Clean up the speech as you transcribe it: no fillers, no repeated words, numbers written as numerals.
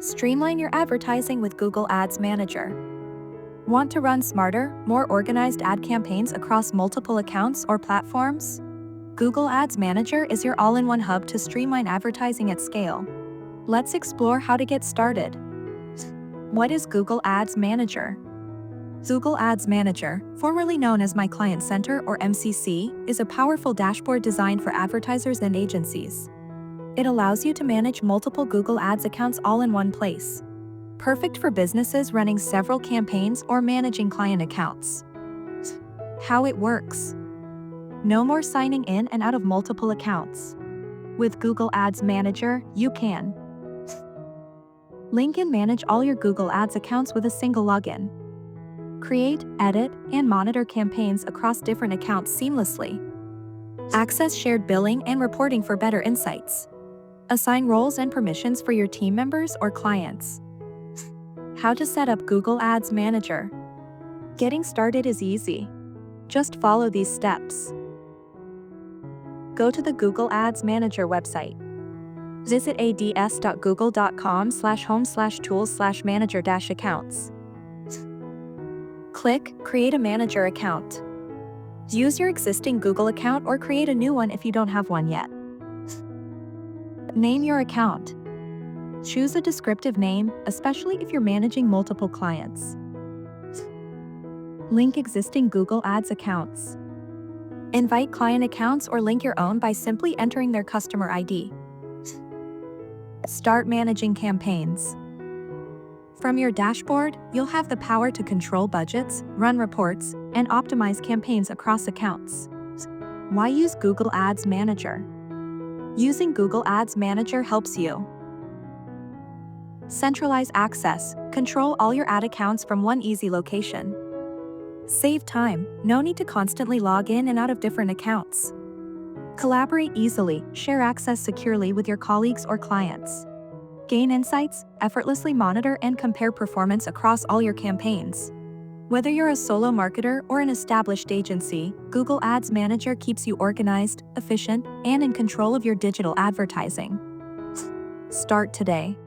Streamline your advertising with Google Ads Manager. Want to run smarter, more organized ad campaigns across multiple accounts or platforms? Google Ads Manager is your all-in-one hub to streamline advertising at scale. Let's explore how to get started. What is Google Ads Manager? Google Ads Manager, formerly known as My Client Center or MCC, is a powerful dashboard designed for advertisers and agencies. It allows you to manage multiple Google Ads accounts all in one place. Perfect for businesses running several campaigns or managing client accounts. How it works. No more signing in and out of multiple accounts. With Google Ads Manager, you can link and manage all your Google Ads accounts with a single login. Create, edit, and monitor campaigns across different accounts seamlessly. Access shared billing and reporting for better insights. Assign roles and permissions for your team members or clients. How to set up Google Ads Manager. Getting started is easy. Just follow these steps. Go to the Google Ads Manager website. Visit ads.google.com/home/tools/manager-accounts. Click Create a Manager account. Use your existing Google account or create a new one if you don't have one yet. Name your account. Choose a descriptive name, especially if you're managing multiple clients. Link existing Google Ads accounts. Invite client accounts or link your own by simply entering their customer ID. Start managing campaigns. From your dashboard, you'll have the power to control budgets, run reports, and optimize campaigns across accounts. Why use Google Ads Manager? Using Google Ads Manager helps you centralize access, control all your ad accounts from one easy location. Save time, no need to constantly log in and out of different accounts. Collaborate easily, share access securely with your colleagues or clients. Gain insights, effortlessly monitor and compare performance across all your campaigns. Whether you're a solo marketer or an established agency, Google Ads Manager keeps you organized, efficient, and in control of your digital advertising. Start today.